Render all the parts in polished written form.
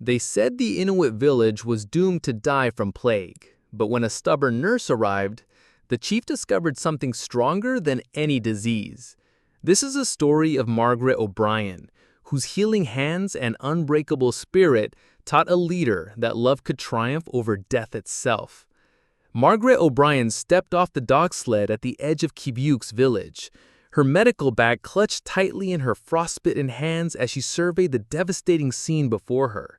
They said the Inuit village was doomed to die from plague, but when a stubborn nurse arrived, the chief discovered something stronger than any disease. This is a story of Margaret O'Brien, whose healing hands and unbreakable spirit taught a leader that love could triumph over death itself. Margaret O'Brien stepped off the dog sled at the edge of Kibyuk's village, her medical bag clutched tightly in her frostbitten hands as she surveyed the devastating scene before her.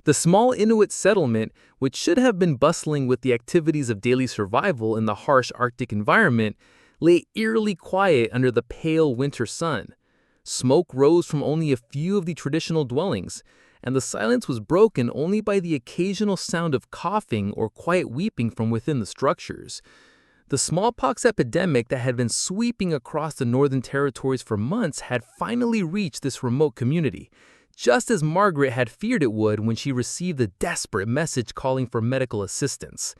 The small Inuit settlement, which should have been bustling with the activities of daily survival in the harsh Arctic environment, lay eerily quiet under the pale winter sun. Smoke rose from only a few of the traditional dwellings, and the silence was broken only by the occasional sound of coughing or quiet weeping from within the structures. The smallpox epidemic that had been sweeping across the Northern Territories for months had finally reached this remote community, just as Margaret had feared it would when she received the desperate message calling for medical assistance.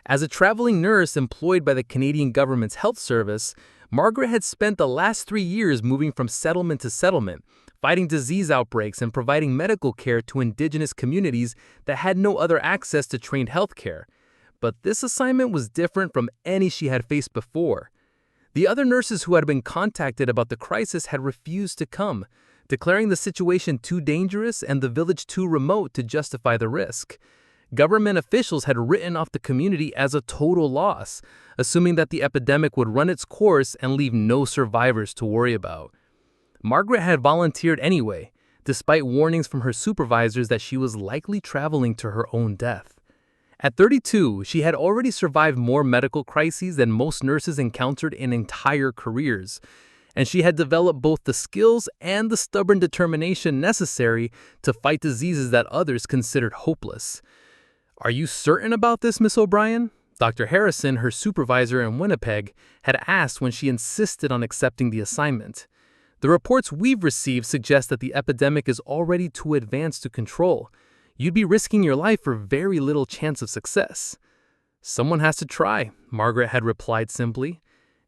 As a traveling nurse employed by the Canadian government's health service, Margaret had spent the last 3 years moving from settlement to settlement, fighting disease outbreaks and providing medical care to Indigenous communities that had no other access to trained health care. But this assignment was different from any she had faced before. The other nurses who had been contacted about the crisis had refused to come, declaring the situation too dangerous and the village too remote to justify the risk. Government officials had written off the community as a total loss, assuming that the epidemic would run its course and leave no survivors to worry about. Margaret had volunteered anyway, despite warnings from her supervisors that she was likely traveling to her own death. At 32, she had already survived more medical crises than most nurses encountered in entire careers, and she had developed both the skills and the stubborn determination necessary to fight diseases that others considered hopeless. "Are you certain about this, Miss O'Brien?" Dr. Harrison, her supervisor in Winnipeg, had asked when she insisted on accepting the assignment. "The reports we've received suggest that the epidemic is already too advanced to control. You'd be risking your life for very little chance of success." "Someone has to try," Margaret had replied simply.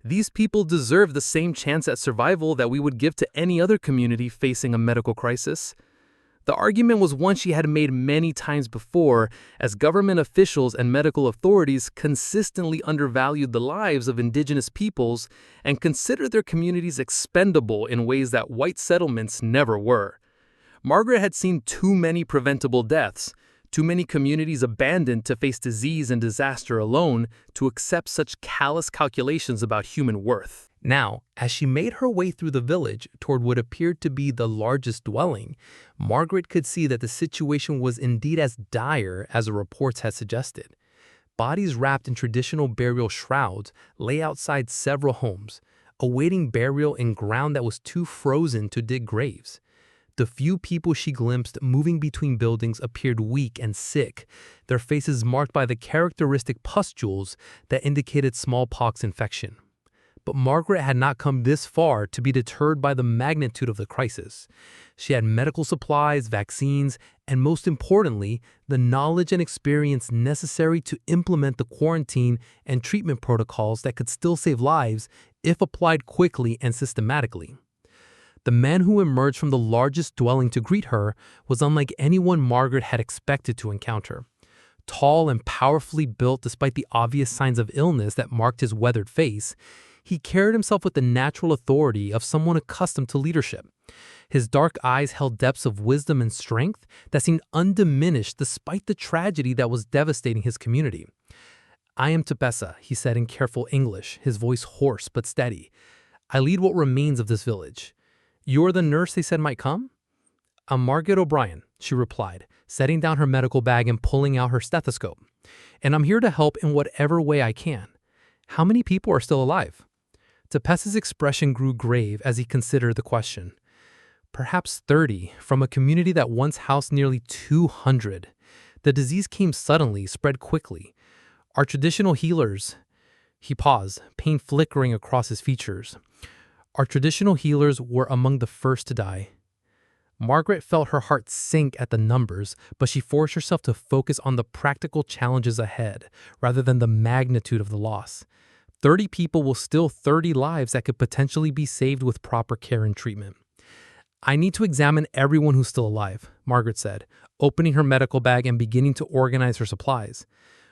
"These people deserve the same chance at survival that we would give to any other community facing a medical crisis." The argument was one she had made many times before, as government officials and medical authorities consistently undervalued the lives of Indigenous peoples and considered their communities expendable in ways that white settlements never were. Margaret had seen too many preventable deaths, too many communities abandoned to face disease and disaster alone to accept such callous calculations about human worth. Now, as she made her way through the village toward what appeared to be the largest dwelling, Margaret could see that the situation was indeed as dire as the reports had suggested. Bodies wrapped in traditional burial shrouds lay outside several homes, awaiting burial in ground that was too frozen to dig graves. The few people she glimpsed moving between buildings appeared weak and sick, their faces marked by the characteristic pustules that indicated smallpox infection. But Margaret had not come this far to be deterred by the magnitude of the crisis. She had medical supplies, vaccines, and most importantly, the knowledge and experience necessary to implement the quarantine and treatment protocols that could still save lives if applied quickly and systematically. The man who emerged from the largest dwelling to greet her was unlike anyone Margaret had expected to encounter. Tall and powerfully built despite the obvious signs of illness that marked his weathered face, he carried himself with the natural authority of someone accustomed to leadership. His dark eyes held depths of wisdom and strength that seemed undiminished despite the tragedy that was devastating his community. "I am Tepessa," he said in careful English, his voice hoarse but steady. "I lead what remains of this village. You're the nurse they said might come?" "I'm Margaret O'Brien," she replied, setting down her medical bag and pulling out her stethoscope. "And I'm here to help in whatever way I can. How many people are still alive?" Tepessa's expression grew grave as he considered the question. "Perhaps 30, from a community that once housed nearly 200. The disease came suddenly, spread quickly. Our traditional healers—" He paused, pain flickering across his features. "Our traditional healers were among the first to die." Margaret felt her heart sink at the numbers, but she forced herself to focus on the practical challenges ahead, rather than the magnitude of the loss. 30 people will still 30 lives that could potentially be saved with proper care and treatment. "I need to examine everyone who's still alive," Margaret said, opening her medical bag and beginning to organize her supplies.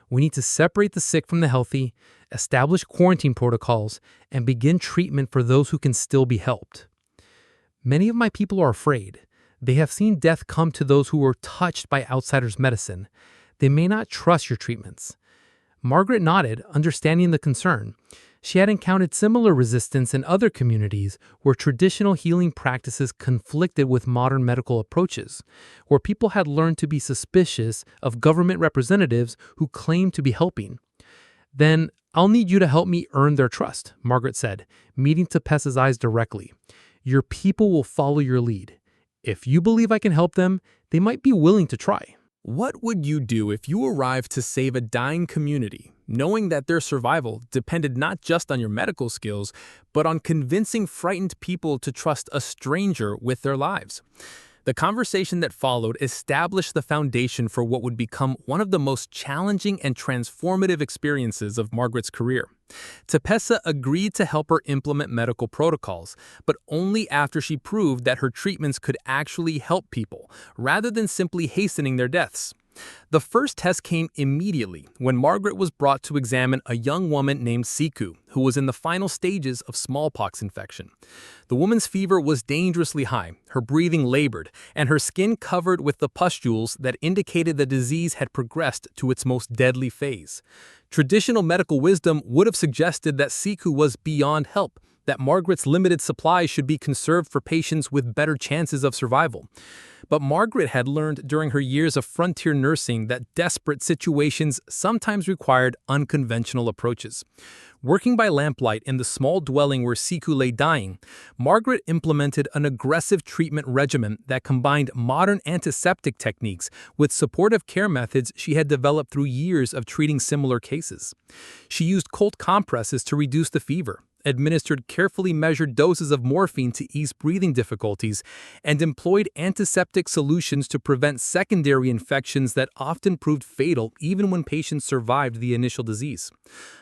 "We need to separate the sick from the healthy, establish quarantine protocols, and begin treatment for those who can still be helped. Many of my people are afraid. They have seen death come to those who were touched by outsiders' medicine. They may not trust your treatments." Margaret nodded, understanding the concern. She had encountered similar resistance in other communities where traditional healing practices conflicted with modern medical approaches, where people had learned to be suspicious of government representatives who claimed to be helping. "Then I'll need you to help me earn their trust," Margaret said, meeting Tepessa's eyes directly. "Your people will follow your lead. If you believe I can help them, they might be willing to try." What would you do if you arrived to save a dying community, knowing that their survival depended not just on your medical skills, but on convincing frightened people to trust a stranger with their lives? The conversation that followed established the foundation for what would become one of the most challenging and transformative experiences of Margaret's career. Tepessa agreed to help her implement medical protocols, but only after she proved that her treatments could actually help people, rather than simply hastening their deaths. The first test came immediately when Margaret was brought to examine a young woman named Siku, who was in the final stages of smallpox infection. The woman's fever was dangerously high, her breathing labored, and her skin covered with the pustules that indicated the disease had progressed to its most deadly phase. Traditional medical wisdom would have suggested that Siku was beyond help, that Margaret's limited supplies should be conserved for patients with better chances of survival. But Margaret had learned during her years of frontier nursing that desperate situations sometimes required unconventional approaches. Working by lamplight in the small dwelling where Siku lay dying, Margaret implemented an aggressive treatment regimen that combined modern antiseptic techniques with supportive care methods she had developed through years of treating similar cases. She used cold compresses to reduce the fever, administered carefully measured doses of morphine to ease breathing difficulties, and employed antiseptic solutions to prevent secondary infections that often proved fatal even when patients survived the initial disease.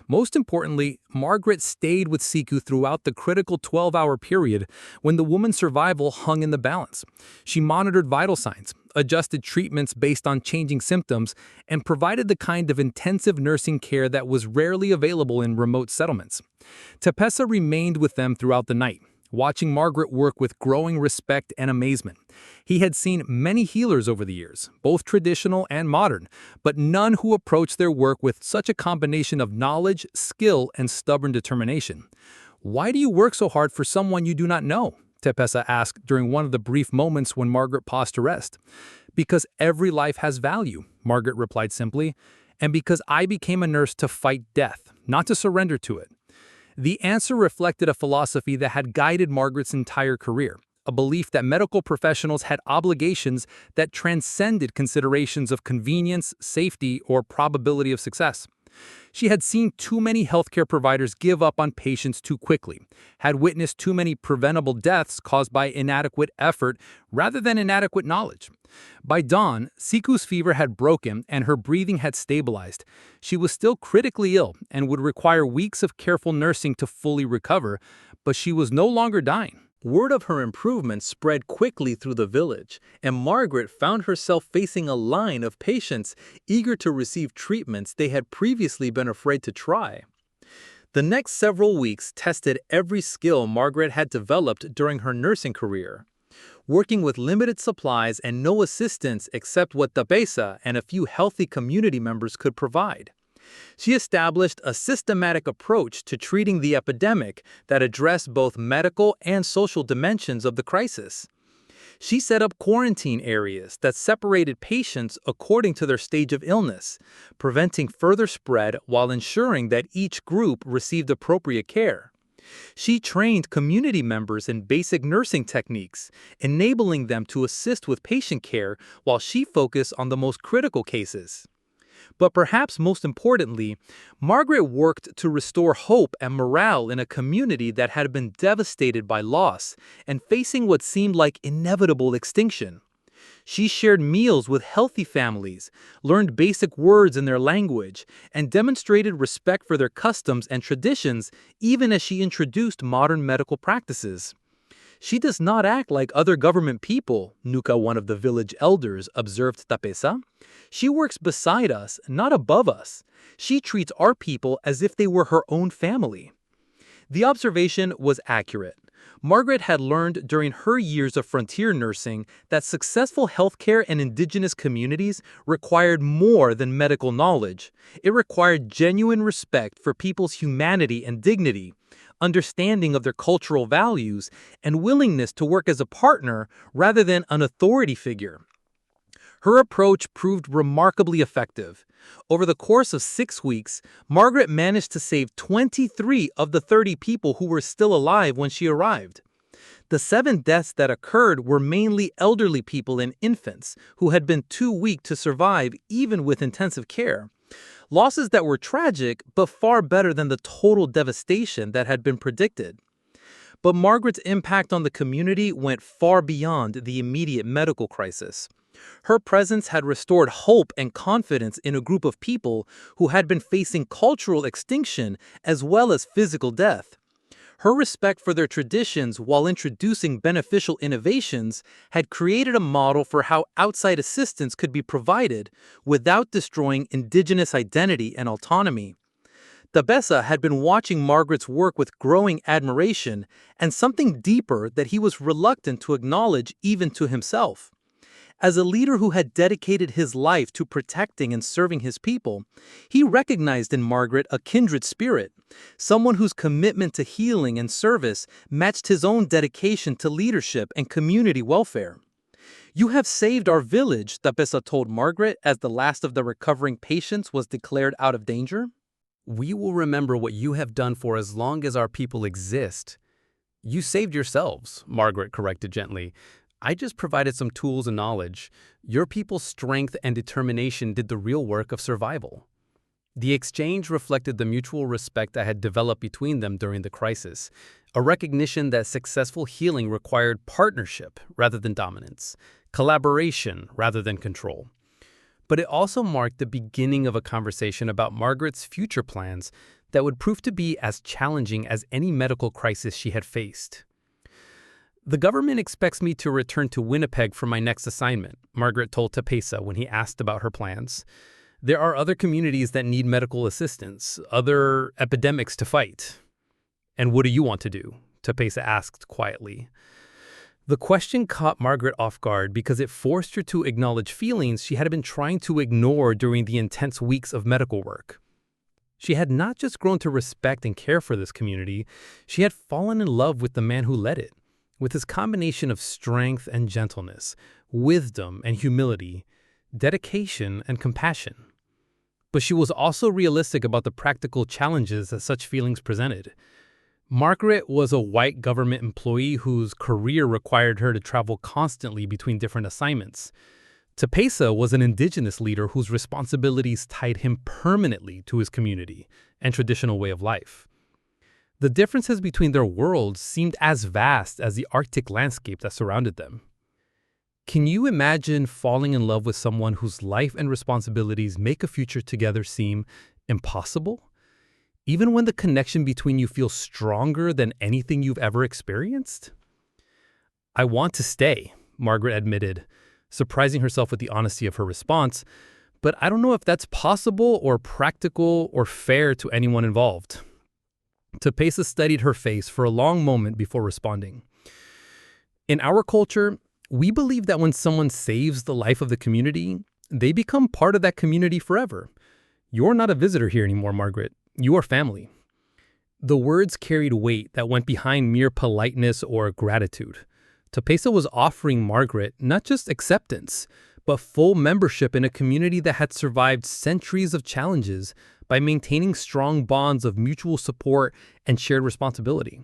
Most importantly, Margaret stayed with Siku throughout the critical 12-hour period when the woman's survival hung in the balance. She monitored vital signs, adjusted treatments based on changing symptoms, and provided the kind of intensive nursing care that was rarely available in remote settlements. Tepessa remained with them throughout the night, watching Margaret work with growing respect and amazement. He had seen many healers over the years, both traditional and modern, but none who approached their work with such a combination of knowledge, skill, and stubborn determination. "Why do you work so hard for someone you do not know?" Tepessa asked during one of the brief moments when Margaret paused to rest. "Because every life has value," Margaret replied simply, "and because I became a nurse to fight death, not to surrender to it." The answer reflected a philosophy that had guided Margaret's entire career, a belief that medical professionals had obligations that transcended considerations of convenience, safety, or probability of success. She had seen too many healthcare providers give up on patients too quickly, had witnessed too many preventable deaths caused by inadequate effort rather than inadequate knowledge. By dawn, Siku's fever had broken and her breathing had stabilized. She was still critically ill and would require weeks of careful nursing to fully recover, but she was no longer dying. Word of her improvement spread quickly through the village, and Margaret found herself facing a line of patients eager to receive treatments they had previously been afraid to try. The next several weeks tested every skill Margaret had developed during her nursing career. Working with limited supplies and no assistance except what Tepessa and a few healthy community members could provide, she established a systematic approach to treating the epidemic that addressed both medical and social dimensions of the crisis. She set up quarantine areas that separated patients according to their stage of illness, preventing further spread while ensuring that each group received appropriate care. She trained community members in basic nursing techniques, enabling them to assist with patient care while she focused on the most critical cases. But perhaps most importantly, Margaret worked to restore hope and morale in a community that had been devastated by loss and facing what seemed like inevitable extinction. She shared meals with healthy families, learned basic words in their language, and demonstrated respect for their customs and traditions even as she introduced modern medical practices. She does not act like other government people, Nuka, one of the village elders, observed Tapesa. She works beside us, not above us. She treats our people as if they were her own family. The observation was accurate. Margaret had learned during her years of frontier nursing that successful healthcare in indigenous communities required more than medical knowledge. It required genuine respect for people's humanity and dignity, understanding of their cultural values, and willingness to work as a partner rather than an authority figure. Her approach proved remarkably effective. Over the course of 6 weeks, Margaret managed to save 23 of the 30 people who were still alive when she arrived. The 7 deaths that occurred were mainly elderly people and infants who had been too weak to survive even with intensive care. Losses that were tragic, but far better than the total devastation that had been predicted. But Margaret's impact on the community went far beyond the immediate medical crisis. Her presence had restored hope and confidence in a group of people who had been facing cultural extinction as well as physical death. Her respect for their traditions while introducing beneficial innovations had created a model for how outside assistance could be provided without destroying indigenous identity and autonomy. Tapesa had been watching Margaret's work with growing admiration and something deeper that he was reluctant to acknowledge even to himself. As a leader who had dedicated his life to protecting and serving his people, he recognized in Margaret a kindred spirit, someone whose commitment to healing and service matched his own dedication to leadership and community welfare. "You have saved our village," Tapesa told Margaret as the last of the recovering patients was declared out of danger. We will remember what you have done for as long as our people exist. You saved yourselves, Margaret corrected gently. I just provided some tools and knowledge. Your people's strength and determination did the real work of survival. The exchange reflected the mutual respect I had developed between them during the crisis, a recognition that successful healing required partnership rather than dominance, collaboration rather than control. But it also marked the beginning of a conversation about Margaret's future plans that would prove to be as challenging as any medical crisis she had faced. "The government expects me to return to Winnipeg for my next assignment," Margaret told Tapesa when he asked about her plans. "There are other communities that need medical assistance, other epidemics to fight." "And what do you want to do?" Tapesa asked quietly. The question caught Margaret off guard because it forced her to acknowledge feelings she had been trying to ignore during the intense weeks of medical work. She had not just grown to respect and care for this community, she had fallen in love with the man who led it. With his combination of strength and gentleness, wisdom and humility, dedication and compassion. But she was also realistic about the practical challenges that such feelings presented. Margaret was a white government employee whose career required her to travel constantly between different assignments. Tapesa was an indigenous leader whose responsibilities tied him permanently to his community and traditional way of life. The differences between their worlds seemed as vast as the Arctic landscape that surrounded them. Can you imagine falling in love with someone whose life and responsibilities make a future together seem impossible? Even when the connection between you feels stronger than anything you've ever experienced? "I want to stay," Margaret admitted, surprising herself with the honesty of her response, "but I don't know if that's possible or practical or fair to anyone involved." Tapesa studied her face for a long moment before responding. "In our culture, we believe that when someone saves the life of the community, they become part of that community forever. You're not a visitor here anymore, Margaret. You are family." The words carried weight that went behind mere politeness or gratitude. Tapesa was offering Margaret not just acceptance, but full membership in a community that had survived centuries of challenges by maintaining strong bonds of mutual support and shared responsibility.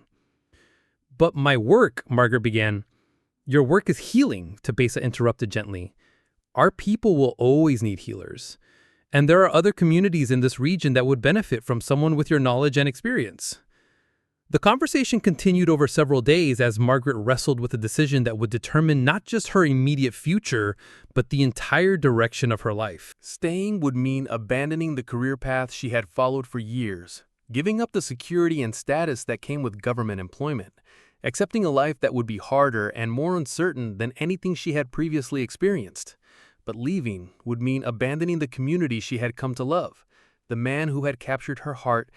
"But my work," Margaret began. "Your work is healing," Tapesa interrupted gently. "Our people will always need healers. And there are other communities in this region that would benefit from someone with your knowledge and experience." The conversation continued over several days as Margaret wrestled with a decision that would determine not just her immediate future, but the entire direction of her life. Staying would mean abandoning the career path she had followed for years, giving up the security and status that came with government employment, accepting a life that would be harder and more uncertain than anything she had previously experienced. But leaving would mean abandoning the community she had come to love, the man who had captured her heart,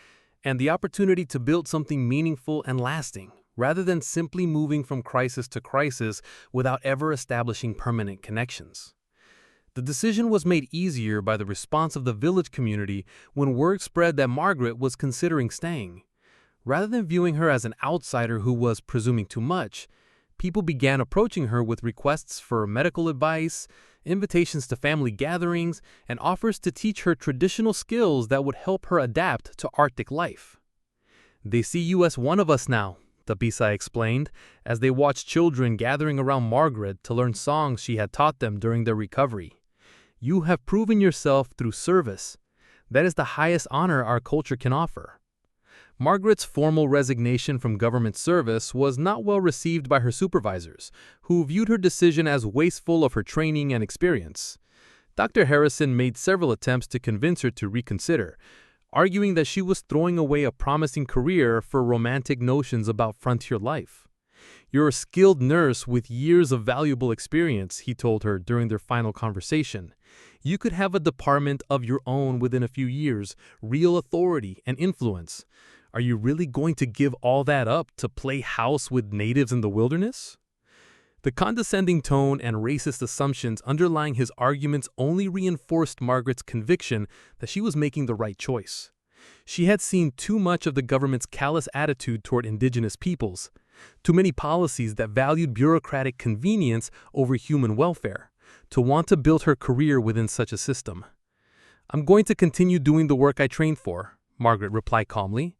and the opportunity to build something meaningful and lasting, rather than simply moving from crisis to crisis without ever establishing permanent connections. The decision was made easier by the response of the village community when word spread that Margaret was considering staying. Rather than viewing her as an outsider who was presuming too much, people began approaching her with requests for medical advice, invitations to family gatherings, and offers to teach her traditional skills that would help her adapt to Arctic life. "They see you as one of us now," Tapisa explained, as they watched children gathering around Margaret to learn songs she had taught them during their recovery. "You have proven yourself through service. That is the highest honor our culture can offer." Margaret's formal resignation from government service was not well received by her supervisors, who viewed her decision as wasteful of her training and experience. Dr. Harrison made several attempts to convince her to reconsider, arguing that she was throwing away a promising career for romantic notions about frontier life. "You're a skilled nurse with years of valuable experience," he told her during their final conversation. "You could have a department of your own within a few years, real authority and influence. Are you really going to give all that up to play house with natives in the wilderness?" The condescending tone and racist assumptions underlying his arguments only reinforced Margaret's conviction that she was making the right choice. She had seen too much of the government's callous attitude toward indigenous peoples, too many policies that valued bureaucratic convenience over human welfare, to want to build her career within such a system. "I'm going to continue doing the work I trained for," Margaret replied calmly.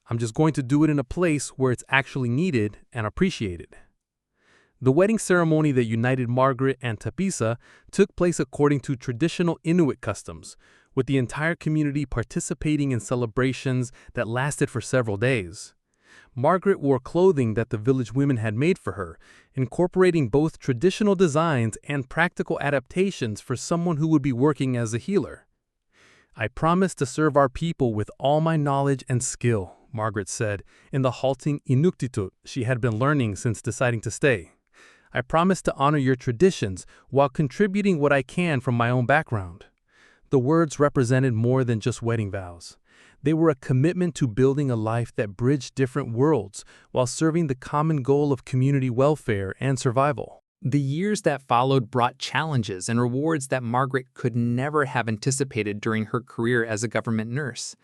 "I'm just going to do it in a place where it's actually needed and appreciated." The wedding ceremony that united Margaret and Tapisa took place according to traditional Inuit customs, with the entire community participating in celebrations that lasted for several days. Margaret wore clothing that the village women had made for her, incorporating both traditional designs and practical adaptations for someone who would be working as a healer. "I promise to serve our people with all my knowledge and skill," Margaret said in the halting Inuktitut she had been learning since deciding to stay. "I promise to honor your traditions while contributing what I can from my own background." The words represented more than just wedding vows. They were a commitment to building a life that bridged different worlds while serving the common goal of community welfare and survival. The years that followed brought challenges and rewards that Margaret could never have anticipated during her career as a government nurse.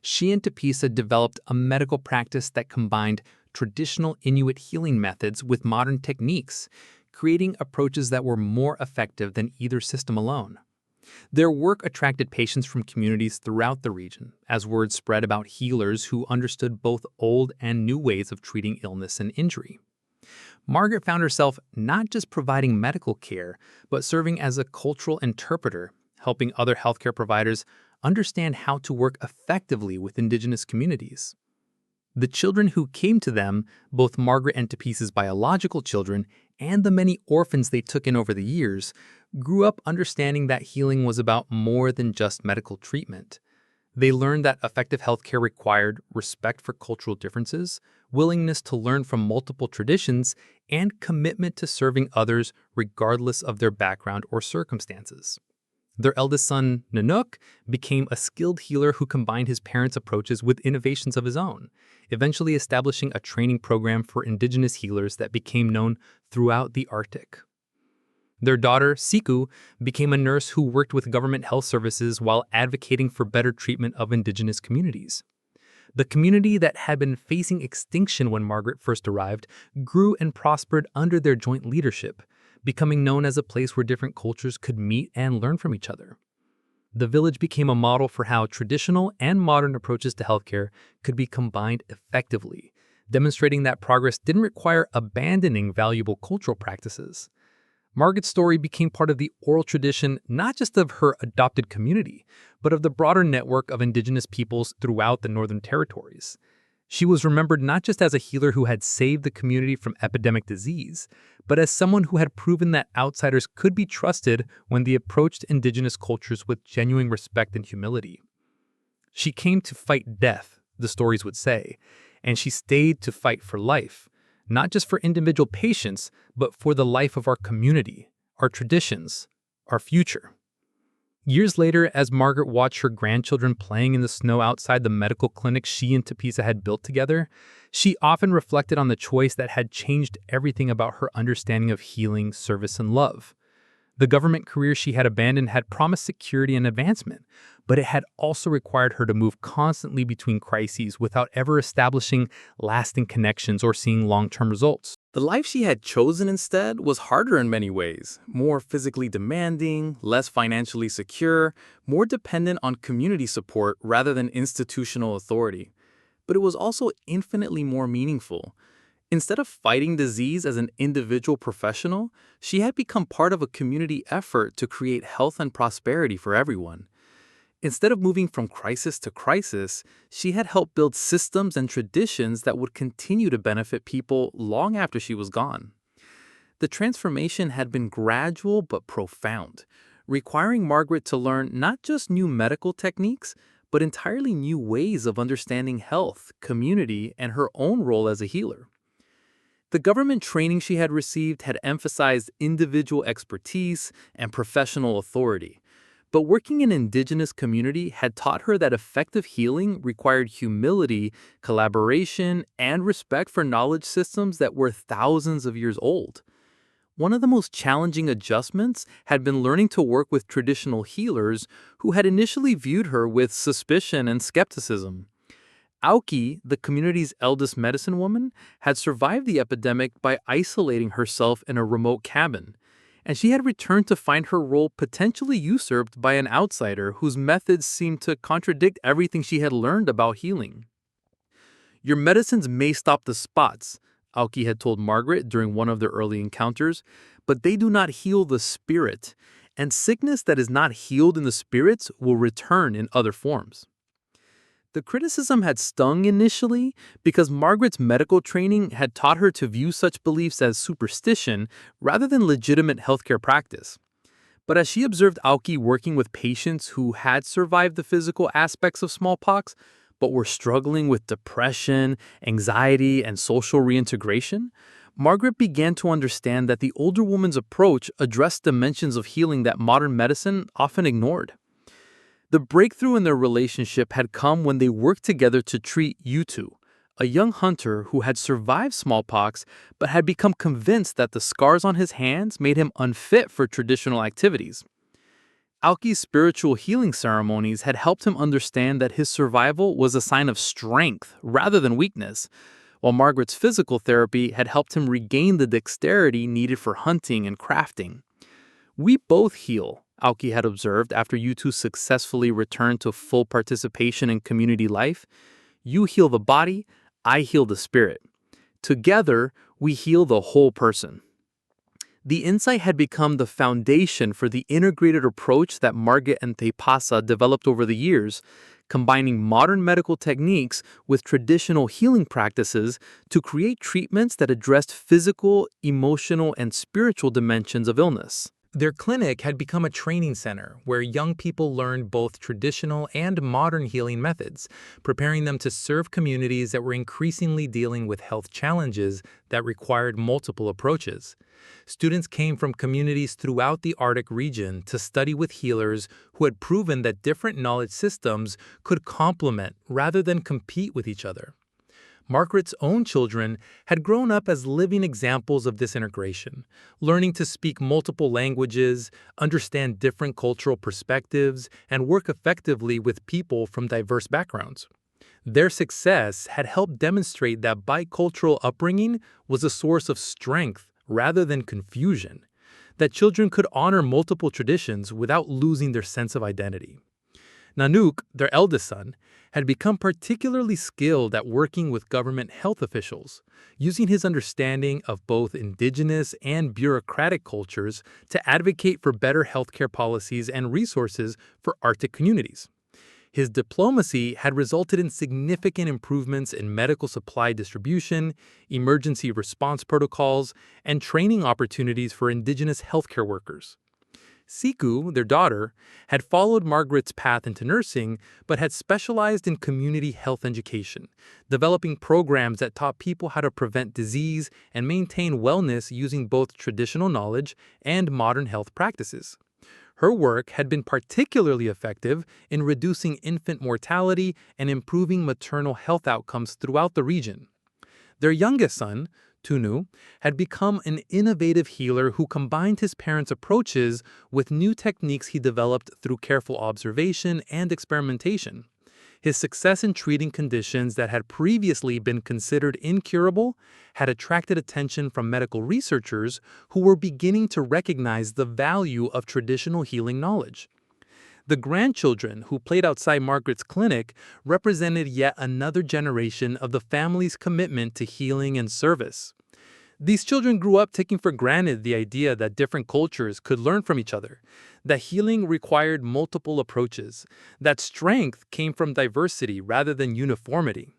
She and Tapisa developed a medical practice that combined traditional Inuit healing methods with modern techniques, creating approaches that were more effective than either system alone. Their work attracted patients from communities throughout the region, as word spread about healers who understood both old and new ways of treating illness and injury. Margaret found herself not just providing medical care, but serving as a cultural interpreter, helping other healthcare providers understand how to work effectively with indigenous communities. The children who came to them, both Margaret and Tapisa's biological children and the many orphans they took in over the years, grew up understanding that healing was about more than just medical treatment. They learned that effective healthcare required respect for cultural differences, willingness to learn from multiple traditions, and commitment to serving others regardless of their background or circumstances. Their eldest son, Nanook, became a skilled healer who combined his parents' approaches with innovations of his own, eventually establishing a training program for indigenous healers that became known throughout the Arctic. Their daughter, Siku, became a nurse who worked with government health services while advocating for better treatment of indigenous communities. The community that had been facing extinction when Margaret first arrived grew and prospered under their joint leadership, becoming known as a place where different cultures could meet and learn from each other. The village became a model for how traditional and modern approaches to healthcare could be combined effectively, demonstrating that progress didn't require abandoning valuable cultural practices. Margaret's story became part of the oral tradition not just of her adopted community, but of the broader network of indigenous peoples throughout the Northern Territories. She was remembered not just as a healer who had saved the community from epidemic disease, but as someone who had proven that outsiders could be trusted when they approached indigenous cultures with genuine respect and humility. She came to fight death, the stories would say, and she stayed to fight for life, not just for individual patients, but for the life of our community, our traditions, our future. Years later, as Margaret watched her grandchildren playing in the snow outside the medical clinic she and Tepisa had built together, she often reflected on the choice that had changed everything about her understanding of healing, service, and love. The government career she had abandoned had promised security and advancement, but it had also required her to move constantly between crises without ever establishing lasting connections or seeing long-term results. The life she had chosen instead was harder in many ways, more physically demanding, less financially secure, more dependent on community support rather than institutional authority. But it was also infinitely more meaningful. Instead of fighting disease as an individual professional, she had become part of a community effort to create health and prosperity for everyone. Instead of moving from crisis to crisis, she had helped build systems and traditions that would continue to benefit people long after she was gone. The transformation had been gradual but profound, requiring Margaret to learn not just new medical techniques, but entirely new ways of understanding health, community, and her own role as a healer. The government training she had received had emphasized individual expertise and professional authority, but working in indigenous community had taught her that effective healing required humility, collaboration, and respect for knowledge systems that were thousands of years old. One of the most challenging adjustments had been learning to work with traditional healers who had initially viewed her with suspicion and skepticism. Auki, the community's eldest medicine woman, had survived the epidemic by isolating herself in a remote cabin, and she had returned to find her role potentially usurped by an outsider whose methods seemed to contradict everything she had learned about healing. "Your medicines may stop the spots," Auki had told Margaret during one of their early encounters, "but they do not heal the spirit, and sickness that is not healed in the spirits will return in other forms." The criticism had stung initially because Margaret's medical training had taught her to view such beliefs as superstition rather than legitimate healthcare practice. But as she observed Auki working with patients who had survived the physical aspects of smallpox, but were struggling with depression, anxiety, and social reintegration, Margaret began to understand that the older woman's approach addressed dimensions of healing that modern medicine often ignored. The breakthrough in their relationship had come when they worked together to treat Yutu, a young hunter who had survived smallpox but had become convinced that the scars on his hands made him unfit for traditional activities. Auki's spiritual healing ceremonies had helped him understand that his survival was a sign of strength rather than weakness, while Margaret's physical therapy had helped him regain the dexterity needed for hunting and crafting. "We both heal," Auki had observed after Yutu successfully returned to full participation in community life. "You heal the body, I heal the spirit. Together, we heal the whole person." The insight had become the foundation for the integrated approach that Margaret and Tepasa developed over the years, combining modern medical techniques with traditional healing practices to create treatments that addressed physical, emotional, and spiritual dimensions of illness. Their clinic had become a training center where young people learned both traditional and modern healing methods, preparing them to serve communities that were increasingly dealing with health challenges that required multiple approaches. Students came from communities throughout the Arctic region to study with healers who had proven that different knowledge systems could complement rather than compete with each other. Margaret's own children had grown up as living examples of this integration, learning to speak multiple languages, understand different cultural perspectives, and work effectively with people from diverse backgrounds. Their success had helped demonstrate that bicultural upbringing was a source of strength rather than confusion, that children could honor multiple traditions without losing their sense of identity. Nanook, their eldest son, had become particularly skilled at working with government health officials, using his understanding of both indigenous and bureaucratic cultures to advocate for better healthcare policies and resources for Arctic communities. His diplomacy had resulted in significant improvements in medical supply distribution, emergency response protocols, and training opportunities for indigenous healthcare workers. Siku, their daughter, had followed Margaret's path into nursing, but had specialized in community health education, developing programs that taught people how to prevent disease and maintain wellness using both traditional knowledge and modern health practices. Her work had been particularly effective in reducing infant mortality and improving maternal health outcomes throughout the region. Their youngest son, Tunu, had become an innovative healer who combined his parents' approaches with new techniques he developed through careful observation and experimentation. His success in treating conditions that had previously been considered incurable had attracted attention from medical researchers who were beginning to recognize the value of traditional healing knowledge. The grandchildren who played outside Margaret's clinic represented yet another generation of the family's commitment to healing and service. These children grew up taking for granted the idea that different cultures could learn from each other, that healing required multiple approaches, that strength came from diversity rather than uniformity.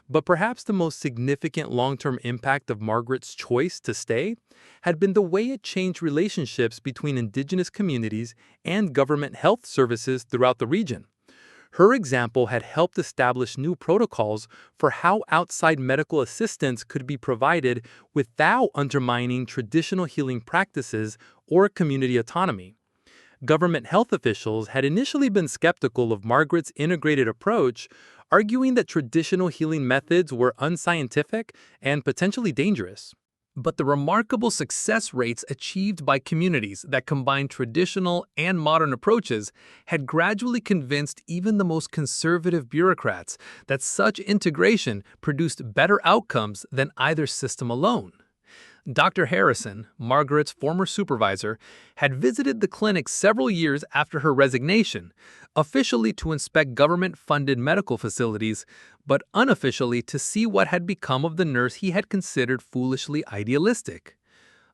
But perhaps the most significant long-term impact of Margaret's choice to stay had been the way it changed relationships between indigenous communities and government health services throughout the region. Her example had helped establish new protocols for how outside medical assistance could be provided without undermining traditional healing practices or community autonomy. Government health officials had initially been skeptical of Margaret's integrated approach, arguing that traditional healing methods were unscientific and potentially dangerous. But the remarkable success rates achieved by communities that combined traditional and modern approaches had gradually convinced even the most conservative bureaucrats that such integration produced better outcomes than either system alone. Dr. Harrison, Margaret's former supervisor, had visited the clinic several years after her resignation, officially to inspect government-funded medical facilities, but unofficially to see what had become of the nurse he had considered foolishly idealistic.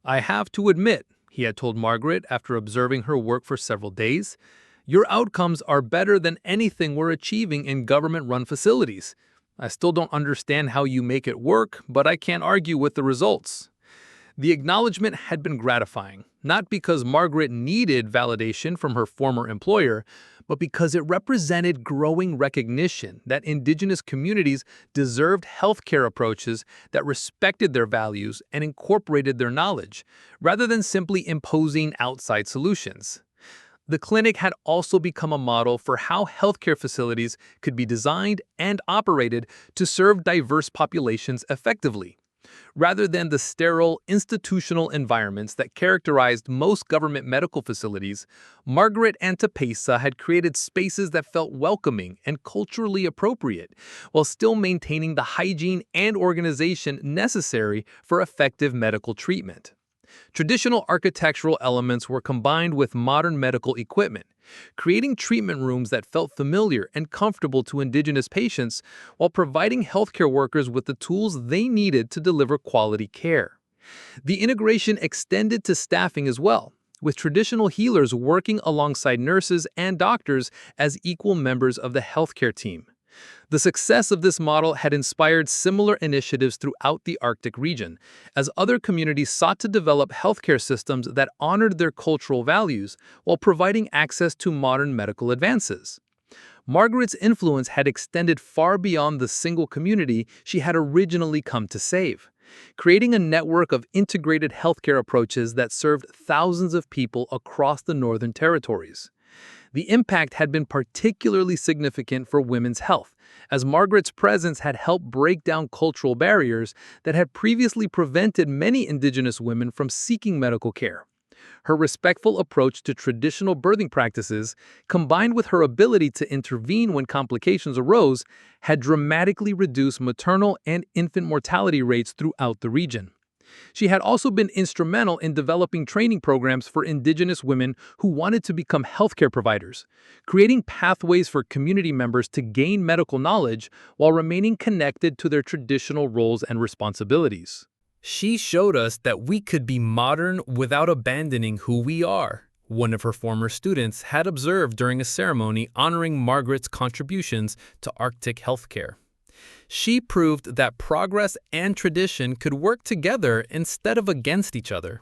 "I have to admit," he had told Margaret after observing her work for several days, "your outcomes are better than anything we're achieving in government-run facilities. I still don't understand how you make it work, but I can't argue with the results." The acknowledgement had been gratifying, not because Margaret needed validation from her former employer, but because it represented growing recognition that indigenous communities deserved healthcare approaches that respected their values and incorporated their knowledge, rather than simply imposing outside solutions. The clinic had also become a model for how healthcare facilities could be designed and operated to serve diverse populations effectively. Rather than the sterile, institutional environments that characterized most government medical facilities, Margaret and Tepesa had created spaces that felt welcoming and culturally appropriate, while still maintaining the hygiene and organization necessary for effective medical treatment. Traditional architectural elements were combined with modern medical equipment, creating treatment rooms that felt familiar and comfortable to indigenous patients while providing healthcare workers with the tools they needed to deliver quality care. The integration extended to staffing as well, with traditional healers working alongside nurses and doctors as equal members of the healthcare team. The success of this model had inspired similar initiatives throughout the Arctic region, as other communities sought to develop healthcare systems that honored their cultural values while providing access to modern medical advances. Margaret's influence had extended far beyond the single community she had originally come to save, creating a network of integrated healthcare approaches that served thousands of people across the Northern Territories. The impact had been particularly significant for women's health, as Margaret's presence had helped break down cultural barriers that had previously prevented many Indigenous women from seeking medical care. Her respectful approach to traditional birthing practices, combined with her ability to intervene when complications arose, had dramatically reduced maternal and infant mortality rates throughout the region. She had also been instrumental in developing training programs for Indigenous women who wanted to become healthcare providers, creating pathways for community members to gain medical knowledge while remaining connected to their traditional roles and responsibilities. "She showed us that we could be modern without abandoning who we are," one of her former students had observed during a ceremony honoring Margaret's contributions to Arctic healthcare. She proved that progress and tradition could work together instead of against each other.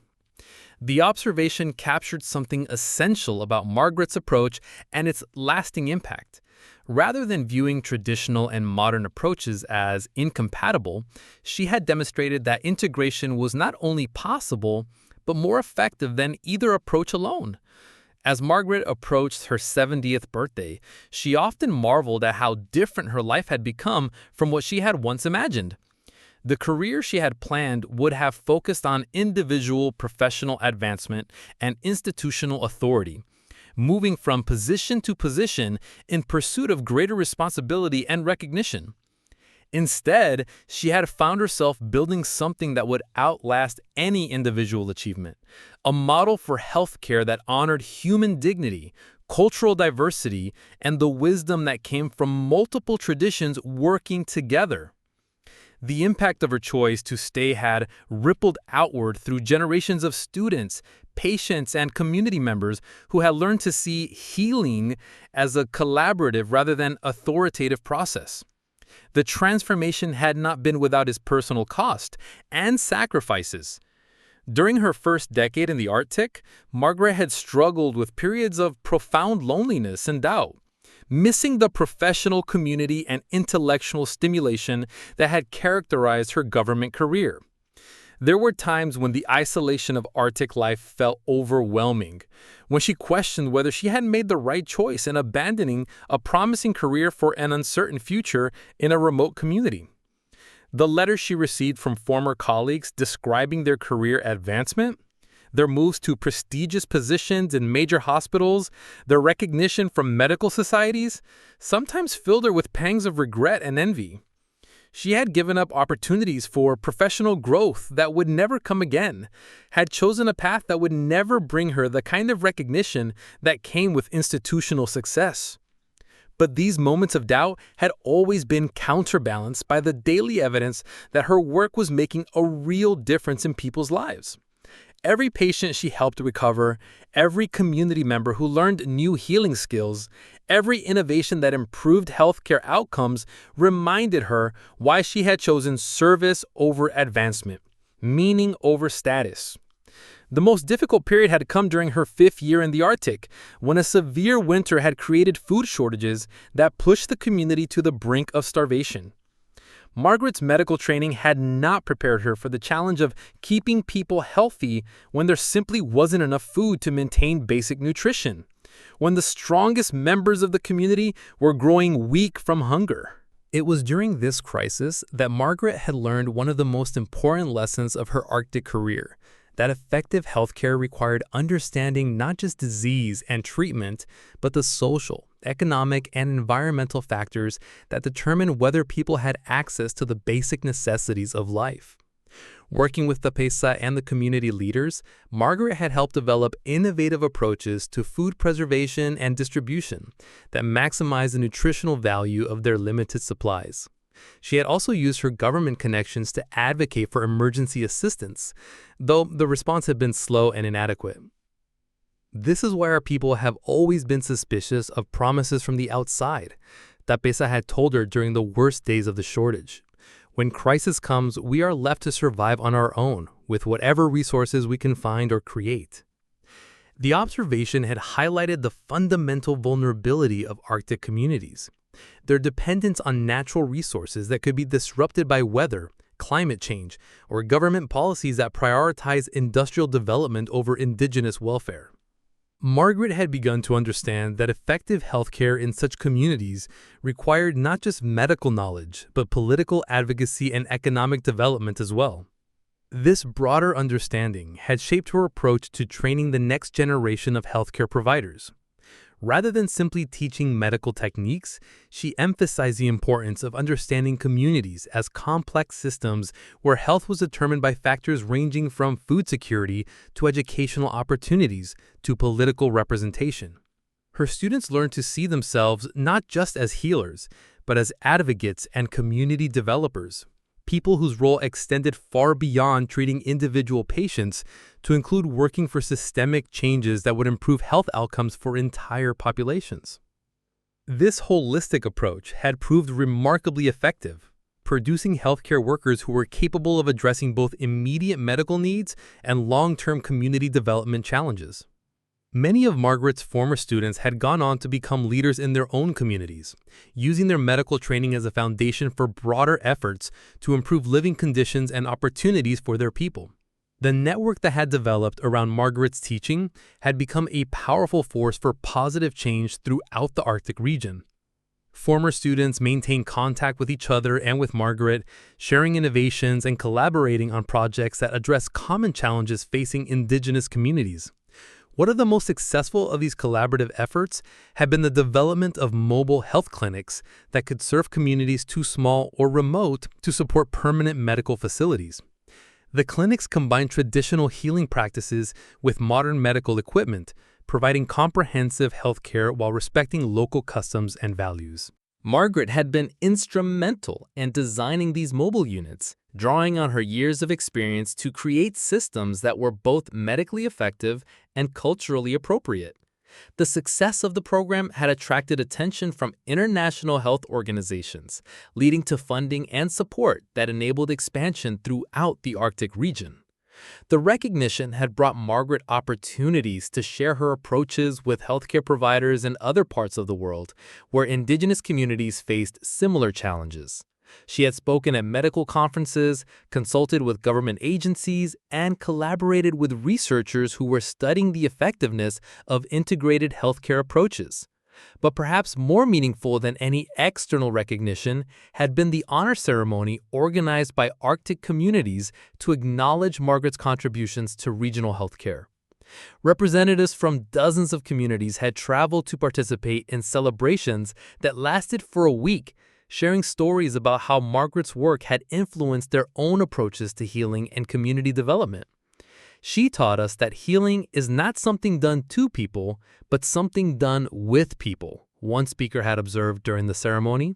The observation captured something essential about Margaret's approach and its lasting impact. Rather than viewing traditional and modern approaches as incompatible, she had demonstrated that integration was not only possible, but more effective than either approach alone. As Margaret approached her 70th birthday, she often marveled at how different her life had become from what she had once imagined. The career she had planned would have focused on individual professional advancement and institutional authority, moving from position to position in pursuit of greater responsibility and recognition. Instead, she had found herself building something that would outlast any individual achievement, a model for healthcare that honored human dignity, cultural diversity, and the wisdom that came from multiple traditions working together. The impact of her choice to stay had rippled outward through generations of students, patients, and community members who had learned to see healing as a collaborative rather than authoritative process. The transformation had not been without its personal cost and sacrifices. During her first decade in the Arctic, Margaret had struggled with periods of profound loneliness and doubt, missing the professional community and intellectual stimulation that had characterized her government career. There were times when the isolation of Arctic life felt overwhelming, when she questioned whether she had made the right choice in abandoning a promising career for an uncertain future in a remote community. The letters she received from former colleagues describing their career advancement, their moves to prestigious positions in major hospitals, their recognition from medical societies, sometimes filled her with pangs of regret and envy. She had given up opportunities for professional growth that would never come again, had chosen a path that would never bring her the kind of recognition that came with institutional success. But these moments of doubt had always been counterbalanced by the daily evidence that her work was making a real difference in people's lives. Every patient she helped recover, every community member who learned new healing skills, every innovation that improved healthcare outcomes reminded her why she had chosen service over advancement, meaning over status. The most difficult period had come during her 5th year in the Arctic, when a severe winter had created food shortages that pushed the community to the brink of starvation. Margaret's medical training had not prepared her for the challenge of keeping people healthy when there simply wasn't enough food to maintain basic nutrition, when the strongest members of the community were growing weak from hunger. It was during this crisis that Margaret had learned one of the most important lessons of her Arctic career, that effective healthcare required understanding not just disease and treatment, but the social, economic, and environmental factors that determine whether people had access to the basic necessities of life. Working with the Pesa and the community leaders, Margaret had helped develop innovative approaches to food preservation and distribution that maximize the nutritional value of their limited supplies. She had also used her government connections to advocate for emergency assistance, though the response had been slow and inadequate. This is why our people have always been suspicious of promises from the outside, Tapesa had told her during the worst days of the shortage. When crisis comes, we are left to survive on our own, with whatever resources we can find or create. The observation had highlighted the fundamental vulnerability of Arctic communities. Their dependence on natural resources that could be disrupted by weather, climate change, or government policies that prioritize industrial development over indigenous welfare. Margaret had begun to understand that effective healthcare in such communities required not just medical knowledge, but political advocacy and economic development as well. This broader understanding had shaped her approach to training the next generation of healthcare providers. Rather than simply teaching medical techniques, she emphasized the importance of understanding communities as complex systems where health was determined by factors ranging from food security to educational opportunities to political representation. Her students learned to see themselves not just as healers, but as advocates and community developers, people whose role extended far beyond treating individual patients to include working for systemic changes that would improve health outcomes for entire populations. This holistic approach had proved remarkably effective. producing healthcare workers who were capable of addressing both immediate medical needs and long-term community development challenges. Many of Margaret's former students had gone on to become leaders in their own communities, using their medical training as a foundation for broader efforts to improve living conditions and opportunities for their people. The network that had developed around Margaret's teaching had become a powerful force for positive change throughout the Arctic region. Former students maintained contact with each other and with Margaret, sharing innovations and collaborating on projects that address common challenges facing Indigenous communities. One of the most successful of these collaborative efforts had been the development of mobile health clinics that could serve communities too small or remote to support permanent medical facilities. The clinics combined traditional healing practices with modern medical equipment, providing comprehensive health care while respecting local customs and values. Margaret had been instrumental in designing these mobile units, drawing on her years of experience to create systems that were both medically effective and culturally appropriate. The success of the program had attracted attention from international health organizations, leading to funding and support that enabled expansion throughout the Arctic region. The recognition had brought Margaret opportunities to share her approaches with healthcare providers in other parts of the world where Indigenous communities faced similar challenges. She had spoken at medical conferences, consulted with government agencies, and collaborated with researchers who were studying the effectiveness of integrated healthcare approaches. But perhaps more meaningful than any external recognition had been the honor ceremony organized by Arctic communities to acknowledge Margaret's contributions to regional healthcare. Representatives from dozens of communities had traveled to participate in celebrations that lasted for a week, sharing stories about how Margaret's work had influenced their own approaches to healing and community development. She taught us that healing is not something done to people, but something done with people, one speaker had observed during the ceremony.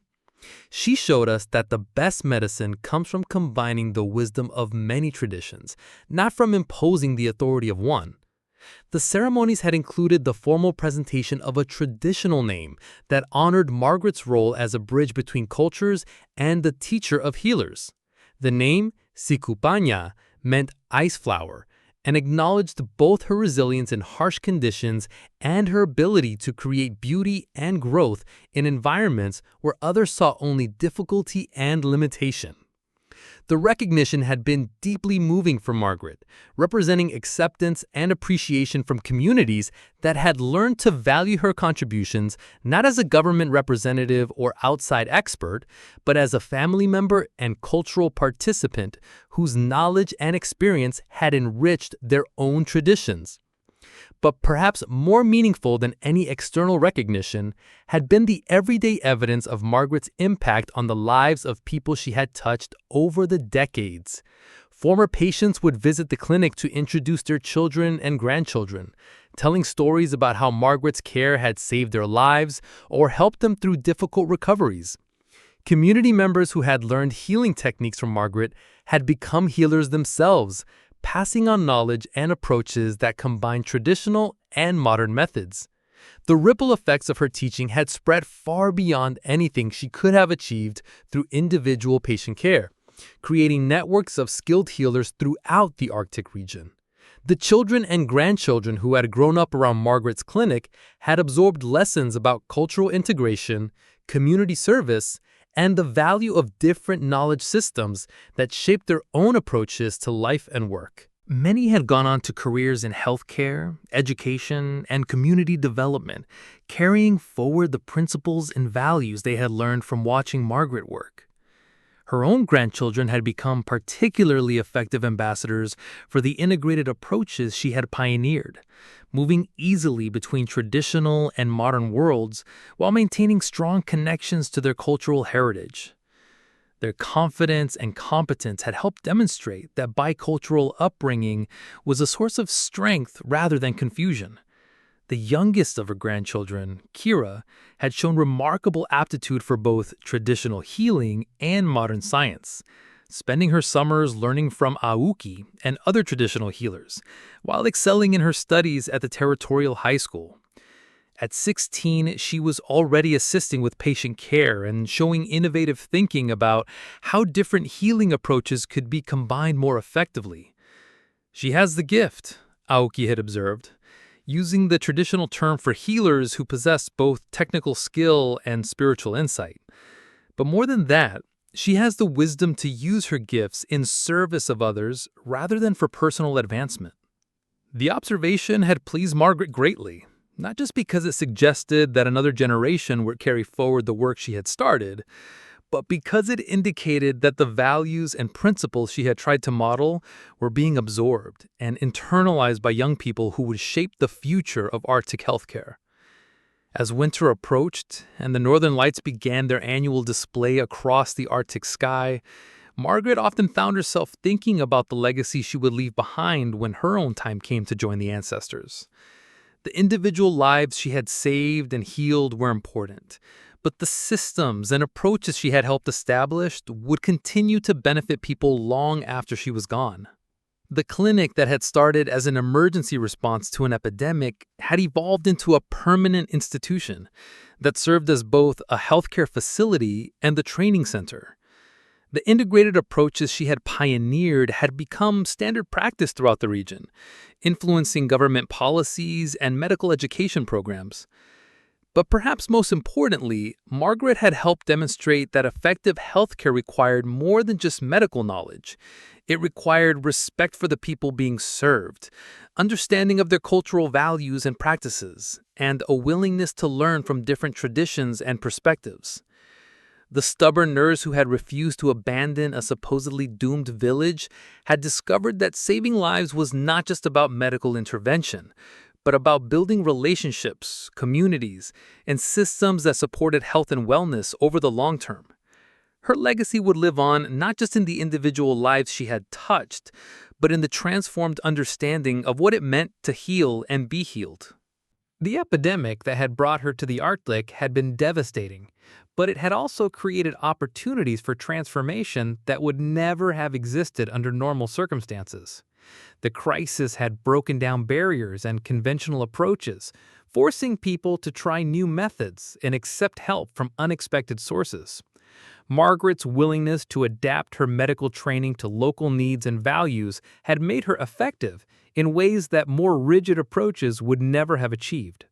She showed us that the best medicine comes from combining the wisdom of many traditions, not from imposing the authority of one. The ceremonies had included the formal presentation of a traditional name that honored Margaret's role as a bridge between cultures and the teacher of healers. The name, Sikupanya, meant ice flower, and acknowledged both her resilience in harsh conditions and her ability to create beauty and growth in environments where others saw only difficulty and limitation. The recognition had been deeply moving for Margaret, representing acceptance and appreciation from communities that had learned to value her contributions not as a government representative or outside expert, but as a family member and cultural participant whose knowledge and experience had enriched their own traditions. But perhaps more meaningful than any external recognition had been the everyday evidence of Margaret's impact on the lives of people she had touched over the decades. Former patients would visit the clinic to introduce their children and grandchildren, telling stories about how Margaret's care had saved their lives or helped them through difficult recoveries. Community members who had learned healing techniques from Margaret had become healers themselves, passing on knowledge and approaches that combine traditional and modern methods. The ripple effects of her teaching had spread far beyond anything she could have achieved through individual patient care, creating networks of skilled healers throughout the Arctic region. The children and grandchildren who had grown up around Margaret's clinic had absorbed lessons about cultural integration, community service, and the value of different knowledge systems that shaped their own approaches to life and work. Many had gone on to careers in healthcare, education, and community development, carrying forward the principles and values they had learned from watching Margaret work. Her own grandchildren had become particularly effective ambassadors for the integrated approaches she had pioneered, moving easily between traditional and modern worlds while maintaining strong connections to their cultural heritage. Their confidence and competence had helped demonstrate that bicultural upbringing was a source of strength rather than confusion. The youngest of her grandchildren, Kira, had shown remarkable aptitude for both traditional healing and modern science, spending her summers learning from Auki and other traditional healers, while excelling in her studies at the territorial high school. At 16, she was already assisting with patient care and showing innovative thinking about how different healing approaches could be combined more effectively. She has the gift, Aoki had observed, using the traditional term for healers who possess both technical skill and spiritual insight. But more than that, she has the wisdom to use her gifts in service of others rather than for personal advancement. The observation had pleased Margaret greatly, not just because it suggested that another generation would carry forward the work she had started, but because it indicated that the values and principles she had tried to model were being absorbed and internalized by young people who would shape the future of Arctic healthcare. As winter approached and the Northern Lights began their annual display across the Arctic sky, Margaret often found herself thinking about the legacy she would leave behind when her own time came to join the ancestors. The individual lives she had saved and healed were important, but the systems and approaches she had helped establish would continue to benefit people long after she was gone. The clinic that had started as an emergency response to an epidemic had evolved into a permanent institution that served as both a healthcare facility and the training center. The integrated approaches she had pioneered had become standard practice throughout the region, influencing government policies and medical education programs. But perhaps most importantly, Margaret had helped demonstrate that effective healthcare required more than just medical knowledge. It required respect for the people being served, understanding of their cultural values and practices, and a willingness to learn from different traditions and perspectives. The stubborn nurse who had refused to abandon a supposedly doomed village had discovered that saving lives was not just about medical intervention, but about building relationships, communities, and systems that supported health and wellness over the long term. Her legacy would live on not just in the individual lives she had touched, but in the transformed understanding of what it meant to heal and be healed. The epidemic that had brought her to the Arctic had been devastating, but it had also created opportunities for transformation that would never have existed under normal circumstances. The crisis had broken down barriers and conventional approaches, forcing people to try new methods and accept help from unexpected sources. Margaret's willingness to adapt her medical training to local needs and values had made her effective in ways that more rigid approaches would never have achieved.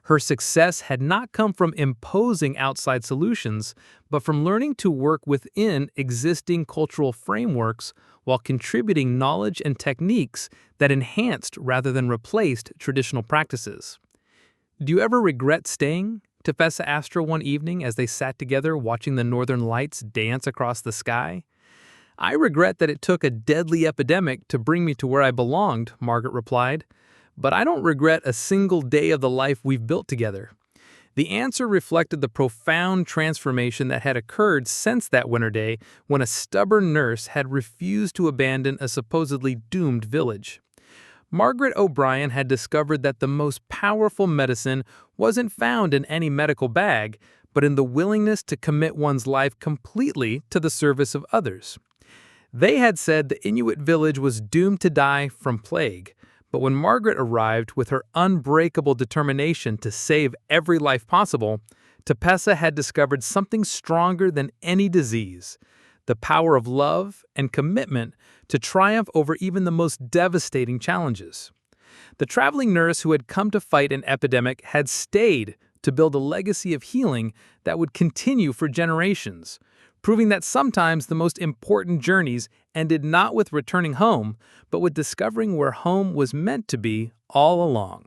Her success had not come from imposing outside solutions, but from learning to work within existing cultural frameworks while contributing knowledge and techniques that enhanced rather than replaced traditional practices. Do you ever regret staying? Tefessa asked her one evening as they sat together watching the northern lights dance across the sky. "I regret that it took a deadly epidemic to bring me to where I belonged," Margaret replied. "But I don't regret a single day of the life we've built together." The answer reflected the profound transformation that had occurred since that winter day when a stubborn nurse had refused to abandon a supposedly doomed village. Margaret O'Brien had discovered that the most powerful medicine wasn't found in any medical bag, but in the willingness to commit one's life completely to the service of others. They had said the Inuit village was doomed to die from plague, but when Margaret arrived with her unbreakable determination to save every life possible, Tefessa had discovered something stronger than any disease: the power of love and commitment to triumph over even the most devastating challenges. The traveling nurse who had come to fight an epidemic had stayed to build a legacy of healing that would continue for generations, proving that sometimes the most important journeys ended not with returning home, but with discovering where home was meant to be all along.